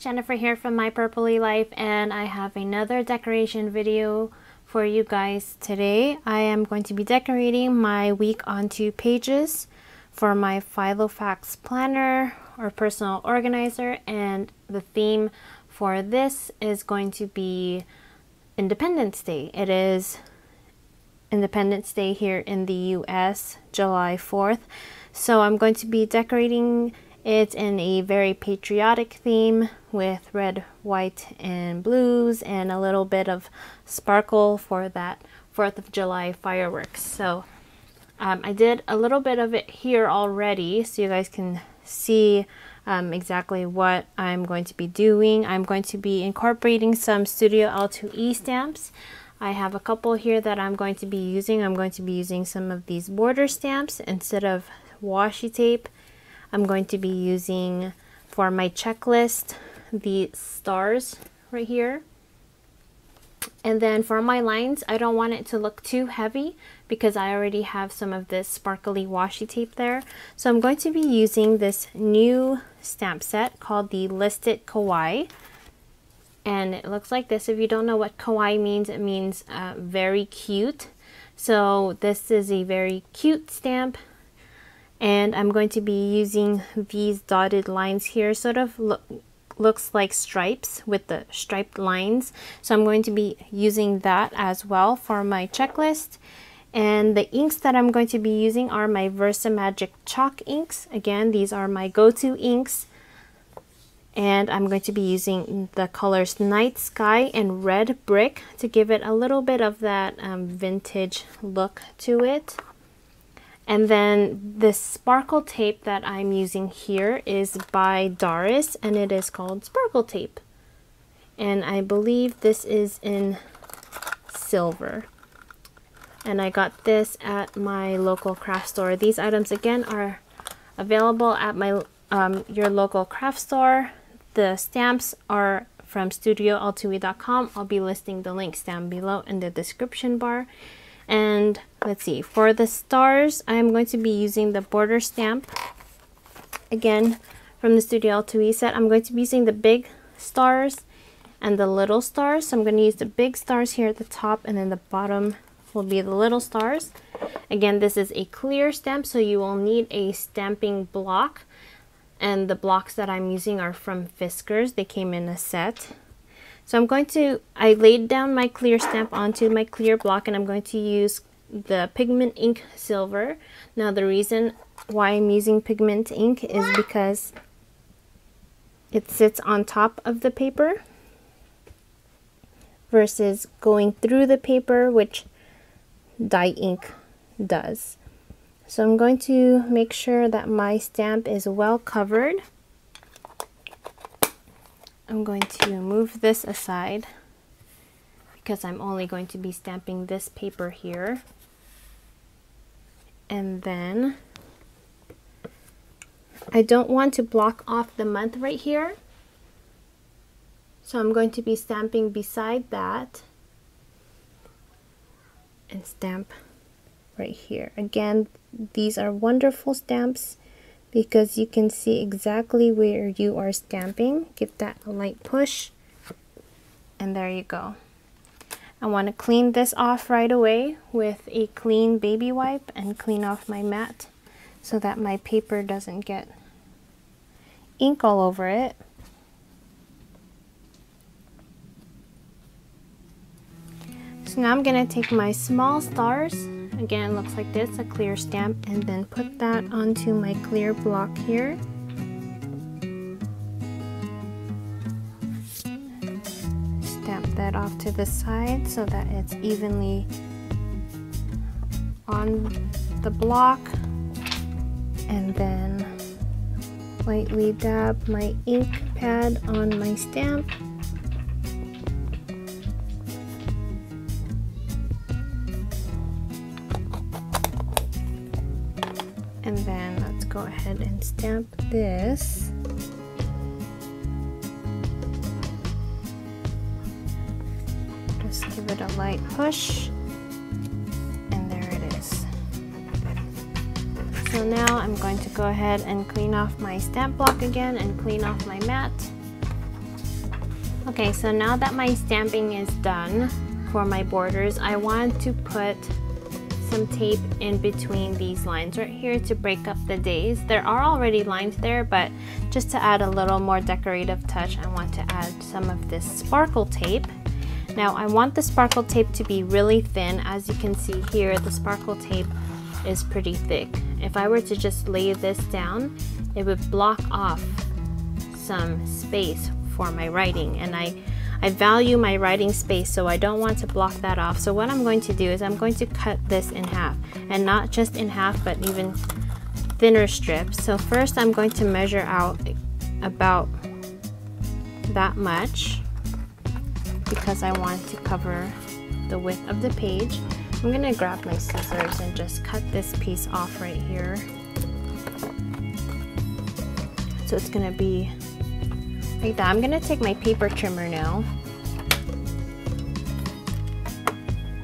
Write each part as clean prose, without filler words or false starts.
Jennifer here from My Purpley Life, and I have another decoration video for you guys today. I am going to be decorating my week on 2 pages for my Filofax planner or personal organizer, and the theme for this is going to be Independence Day. It is Independence Day here in the US, July 4th. So I'm going to be decorating it in a very patriotic theme with red, white, and blues, and a little bit of sparkle for that 4th of July fireworks. So I did a little bit of it here already, so you guys can see exactly what I'm going to be doing. I'm going to be incorporating some Studio L2E stamps. I have a couple here that I'm going to be using. I'm going to be using some of these border stamps instead of washi tape. I'm going to be using, for my checklist, the stars right here. And then for my lines, I don't want it to look too heavy because I already have some of this sparkly washi tape there. So I'm going to be using this new stamp set called the Listed Kawaii. And it looks like this. If you don't know what kawaii means, it means very cute. So this is a very cute stamp. And I'm going to be using these dotted lines here, sort of looks like stripes with the striped lines. So I'm going to be using that as well for my checklist. And the inks that I'm going to be using are my VersaMagic Chalk Inks. Again, these are my go-to inks. And I'm going to be using the colors Night Sky and Red Brick to give it a little bit of that vintage look to it. And then this sparkle tape that I'm using here is by Doris, and it is called Sparkle Tape. And I believe this is in silver. And I got this at my local craft store. These items again are available at my your local craft store. The stamps are from StudioL2E.com. I'll be listing the links down below in the description bar. And let's see, for the stars, I'm going to be using the border stamp. Again, from the Studio L2E set, I'm going to be using the big stars and the little stars. So I'm going to use the big stars here at the top, and then the bottom will be the little stars. Again, this is a clear stamp, so you will need a stamping block. And the blocks that I'm using are from Fiskars. They came in a set. So I laid down my clear stamp onto my clear block, and I'm going to use the Pigment ink silver. Now the reason why I'm using Pigment ink is because it sits on top of the paper versus going through the paper, which dye ink does. So I'm going to make sure that my stamp is well covered. I'm going to move this aside because I'm only going to be stamping this paper here. And then I don't want to block off the month right here. So I'm going to be stamping beside that and stamp right here. Again, these are wonderful stamps because you can see exactly where you are stamping. Give that a light push, and there you go. I want to clean this off right away with a clean baby wipe and clean off my mat so that my paper doesn't get ink all over it. So now I'm going to take my small stars. Again, it looks like this, a clear stamp, and then put that onto my clear block here. Stamp that off to the side so that it's evenly on the block, and then lightly dab my ink pad on my stamp. And then let's go ahead and stamp this. Just give it a light push, and there it is. So now I'm going to go ahead and clean off my stamp block again and clean off my mat. Okay, so now that my stamping is done for my borders, I want to put some tape in between these lines right here to break up the days. There are already lines there, but just to add a little more decorative touch, I want to add some of this sparkle tape. Now I want the sparkle tape to be really thin. As you can see here, the sparkle tape is pretty thick. If I were to just lay this down, it would block off some space for my writing, and I value my writing space, so I don't want to block that off. So what I'm going to do is I'm going to cut this in half, and not just in half but even thinner strips. So first I'm going to measure out about that much because I want to cover the width of the page. I'm gonna grab my scissors and just cut this piece off right here. So it's gonna be like that. I'm gonna take my paper trimmer now,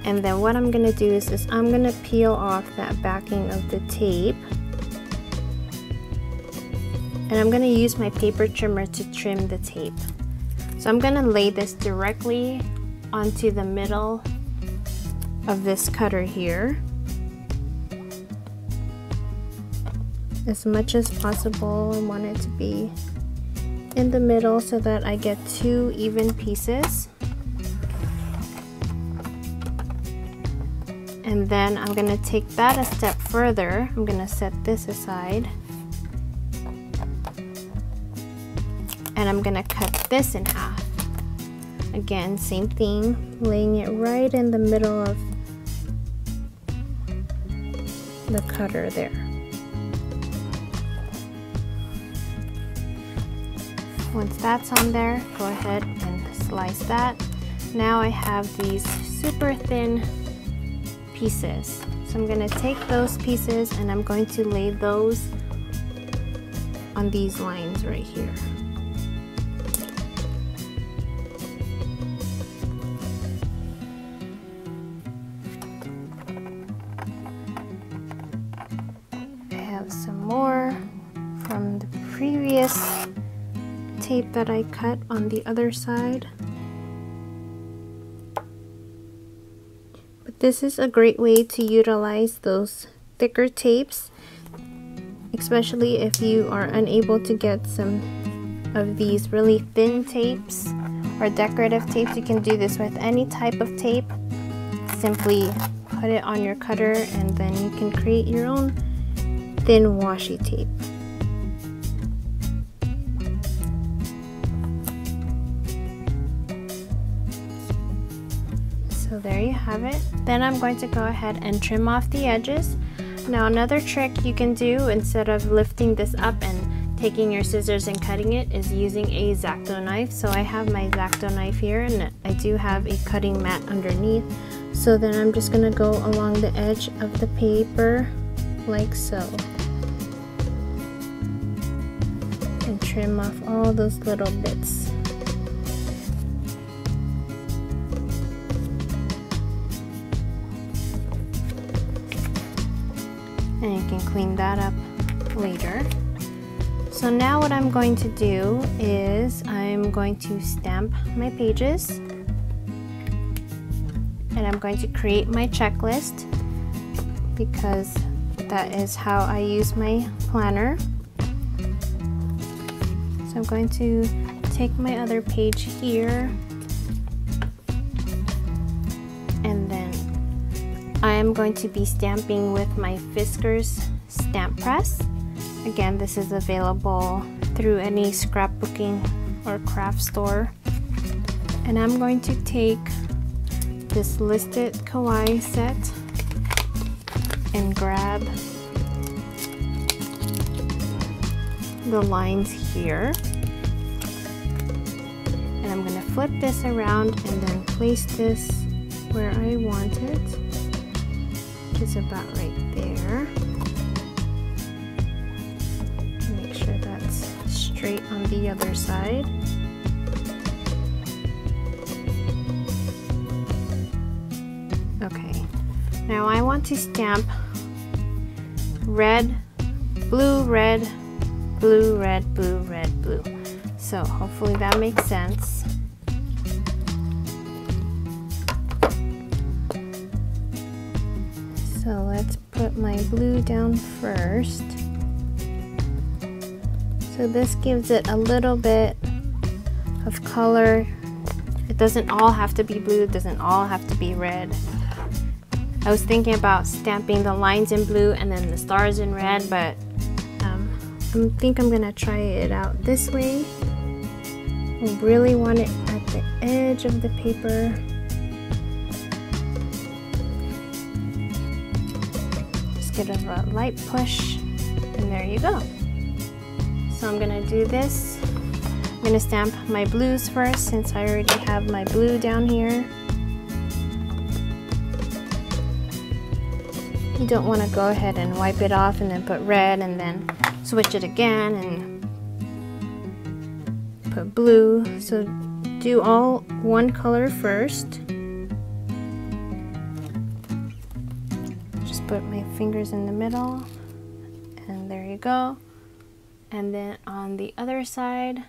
and then what I'm gonna do is I'm gonna peel off that backing of the tape, and I'm gonna use my paper trimmer to trim the tape. So I'm gonna lay this directly onto the middle of this cutter here as much as possible. I want it to be in the middle so that I get two even pieces. And then I'm gonna take that a step further. I'm gonna set this aside, and I'm gonna cut this in half. Again, same thing, laying it right in the middle of the cutter there. Once that's on there, go ahead and slice that. Now I have these super thin pieces. So I'm gonna take those pieces and I'm going to lay those on these lines right here. I have some more from the previous tape that I cut on the other side. But this is a great way to utilize those thicker tapes, especially if you are unable to get some of these really thin tapes or decorative tapes. You can do this with any type of tape. Simply put it on your cutter and then you can create your own thin washi tape. So there you have it. Then I'm going to go ahead and trim off the edges. Now another trick you can do instead of lifting this up and taking your scissors and cutting it is using a X-Acto knife. So I have my X-Acto knife here and I do have a cutting mat underneath. So then I'm just going to go along the edge of the paper like so. And trim off all those little bits. And you can clean that up later. So now what I'm going to do is I'm going to stamp my pages, and I'm going to create my checklist because that is how I use my planner. So I'm going to take my other page here, and then I am going to be stamping with my Fiskars stamp press. Again, this is available through any scrapbooking or craft store. And I'm going to take this listed kawaii set and grab the lines here. And I'm going to flip this around and then place this where I want it. Is about right there. Make sure that's straight on the other side. Okay, now I want to stamp red, blue, red, blue, red, blue, red, blue. So hopefully that makes sense. So let's put my blue down first. So this gives it a little bit of color. It doesn't all have to be blue, it doesn't all have to be red. I was thinking about stamping the lines in blue and then the stars in red, but I think I'm gonna try it out this way. I really want it at the edge of the paper. Just give it a light push, and there you go. So I'm gonna do this. I'm gonna stamp my blues first since I already have my blue down here. You don't want to go ahead and wipe it off and then put red and then switch it again and put blue. So do all one color first. Just put my fingers in the middle and there you go. And then on the other side,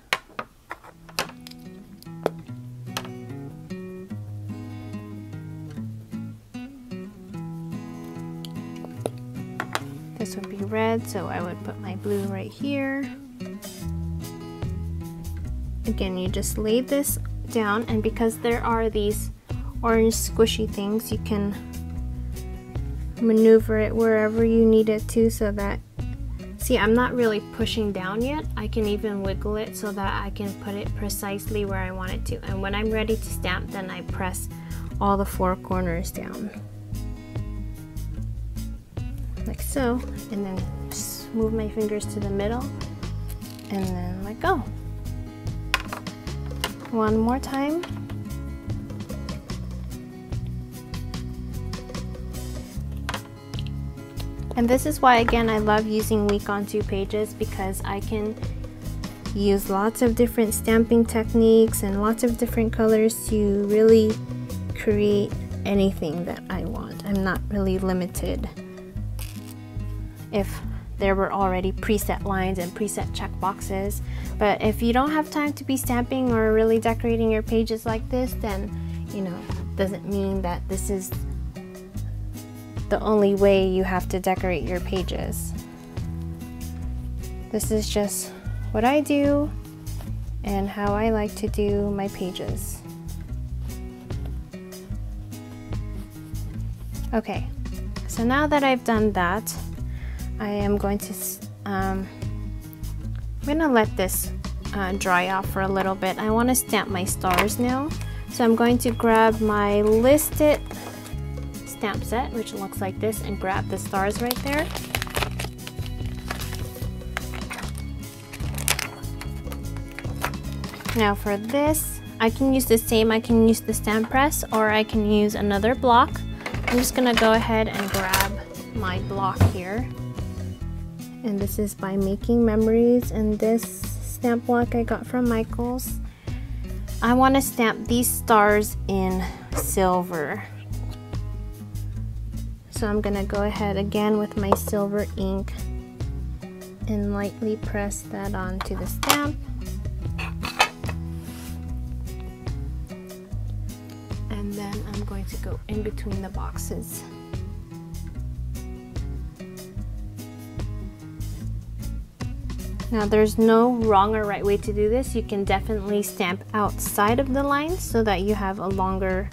this would be red, so I would put my blue right here. Again, you just lay this down, and because there are these orange squishy things, you can maneuver it wherever you need it to, so that, see, I'm not really pushing down yet. I can even wiggle it so that I can put it precisely where I want it to. And when I'm ready to stamp, then I press all the four corners down. Like so, and then just move my fingers to the middle and then let go. One more time. And this is why, again, I love using Week on 2 pages, because I can use lots of different stamping techniques and lots of different colors to really create anything that I want. I'm not really limited. If there were already preset lines and preset check boxes. But if you don't have time to be stamping or really decorating your pages like this, then, you know, doesn't mean that this is the only way you have to decorate your pages. This is just what I do and how I like to do my pages. Okay, so now that I've done that, I am going to, I'm gonna let this dry off for a little bit. I want to stamp my stars now. So I'm going to grab my listed stamp set, which looks like this, and grab the stars right there. Now for this, I can use the same, I can use the stamp press, or I can use another block. I'm just gonna go ahead and grab my block here. And this is by Making Memories, and this stamp block I got from Michael's. I want to stamp these stars in silver. So I'm gonna go ahead again with my silver ink and lightly press that onto the stamp. And then I'm going to go in between the boxes. Now there's no wrong or right way to do this. You can definitely stamp outside of the lines so that you have a longer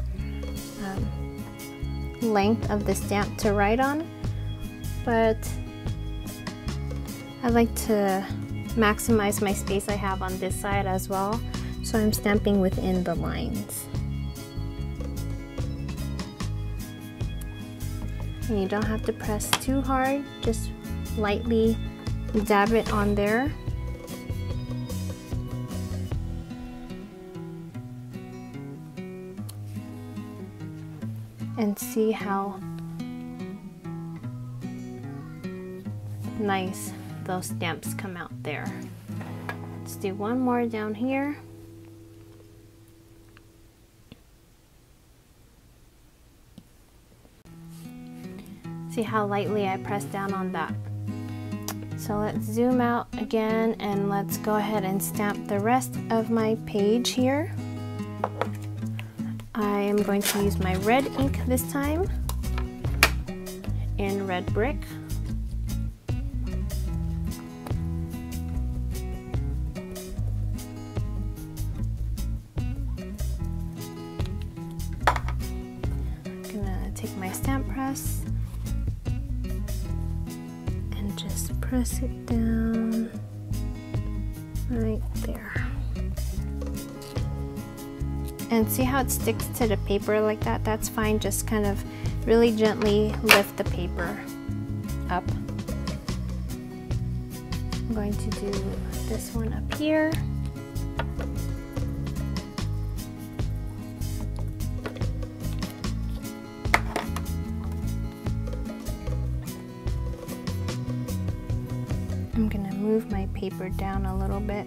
length of the stamp to write on. But I like to maximize my space I have on this side as well. So I'm stamping within the lines. And you don't have to press too hard, just lightly dab it on there. And see how nice those stamps come out there. Let's do one more down here. See how lightly I press down on that. So let's zoom out again and let's go ahead and stamp the rest of my page here. I am going to use my red ink this time. in red brick. I'm gonna take my stamp press and just press it down right there. And see how it sticks to the paper like that? That's fine, just kind of really gently lift the paper up. I'm going to do this one up here. I'm gonna move my paper down a little bit.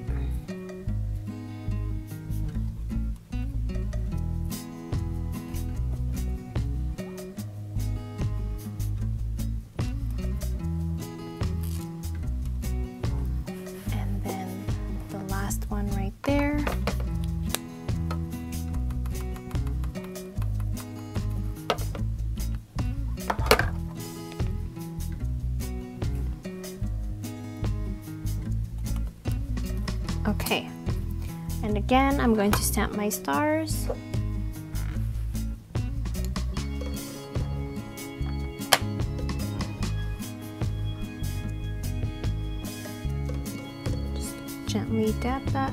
One right there. Okay, and again I'm going to stamp my stars. Gently dab that.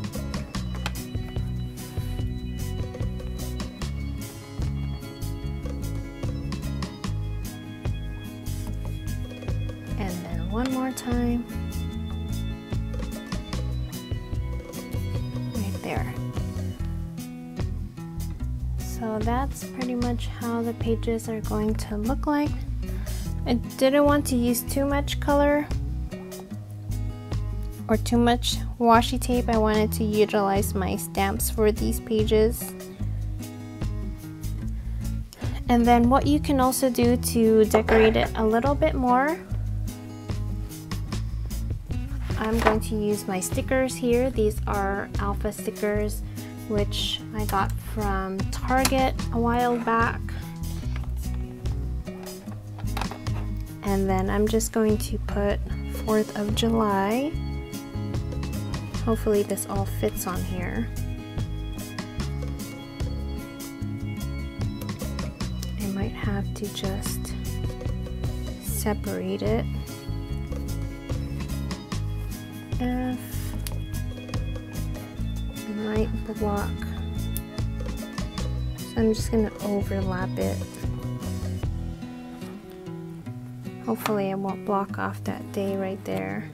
And then one more time. Right there. So that's pretty much how the pages are going to look like. I didn't want to use too much color or too much washi tape. I wanted to utilize my stamps for these pages. And then what you can also do to decorate it a little bit more, I'm going to use my stickers here. These are alpha stickers, which I got from Target a while back. And then I'm just going to put 4th of July. Hopefully this all fits on here. I might have to just separate it if it might block. So I'm just going to overlap it. Hopefully it won't block off that day right there.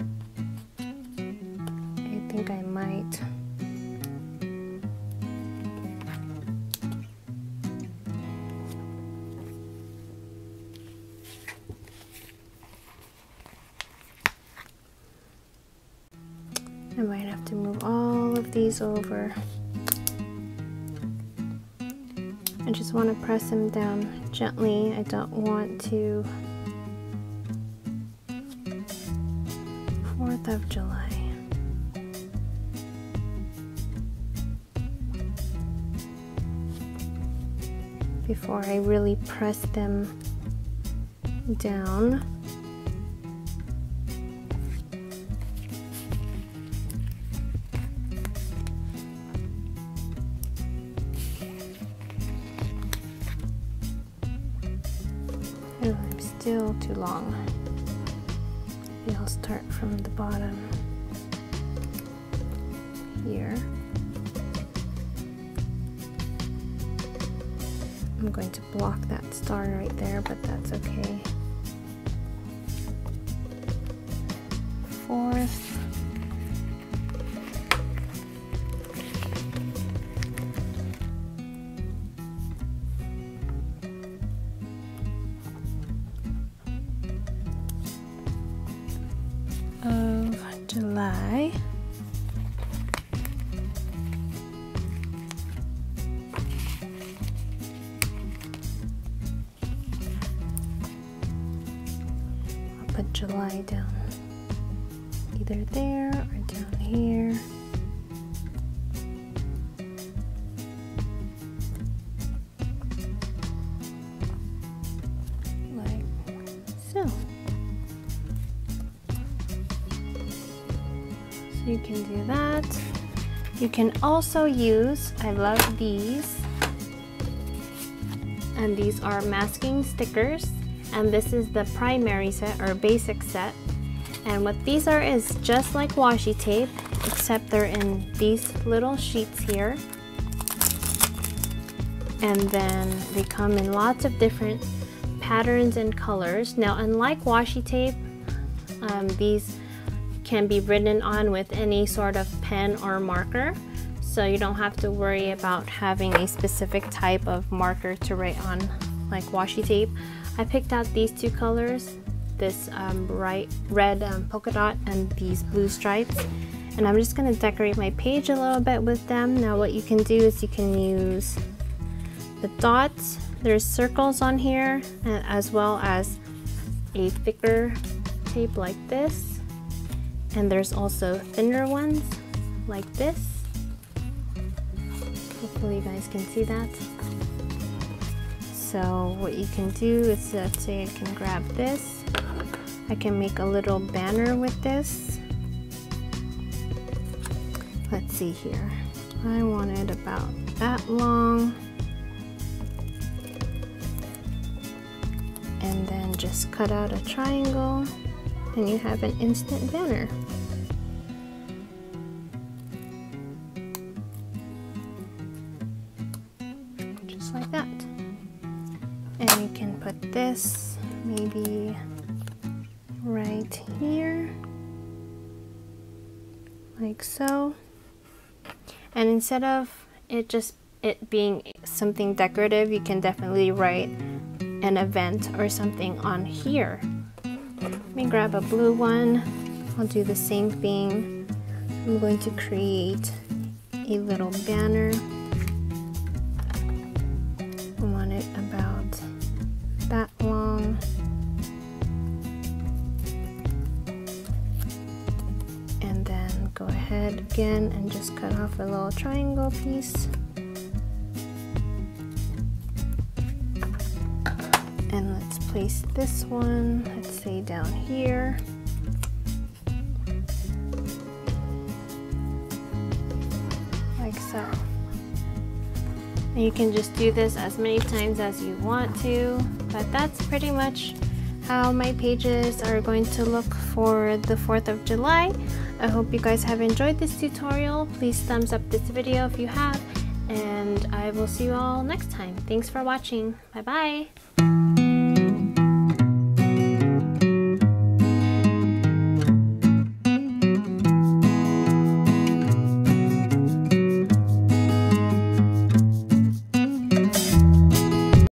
I think I might. I might have to move all of these over. I just want to press them down gently. I don't want to. 4th of July. Before I really press them down. Oh, I'm still too long. Maybe I'll start from the bottom here. I'm going to block that star right there, but that's okay. 4th. of July. Put July down either there or down here. Like so. So you can do that. You can also use, I love these, and these are masking stickers, and this is the primary set or basic set. And what these are is just like washi tape, except they're in these little sheets here. And then they come in lots of different patterns and colors. Now, unlike washi tape, these can be written on with any sort of pen or marker, so you don't have to worry about having a specific type of marker to write on like washi tape. I picked out these two colors, this bright red polka dot and these blue stripes, and I'm just going to decorate my page a little bit with them. Now what you can do is you can use the dots. There's circles on here, as well as a thicker tape like this. And there's also thinner ones like this. Hopefully you guys can see that. So what you can do is, let's say I can grab this. I can make a little banner with this. Let's see here. I want it about that long. And then just cut out a triangle and you have an instant banner. Just like that. And you can put this maybe right here, like so. And instead of it being something decorative, you can definitely write an event or something on here. Let me grab a blue one. I'll do the same thing. I'm going to create a little banner. I want it about that long. And then go ahead again and just cut off a little triangle piece. And let's place this one, let's say down here. Like so. And you can just do this as many times as you want to, but that's pretty much how my pages are going to look for the 4th of July. I hope you guys have enjoyed this tutorial. Please thumbs up this video if you have, and I will see you all next time. Thanks for watching. Bye bye.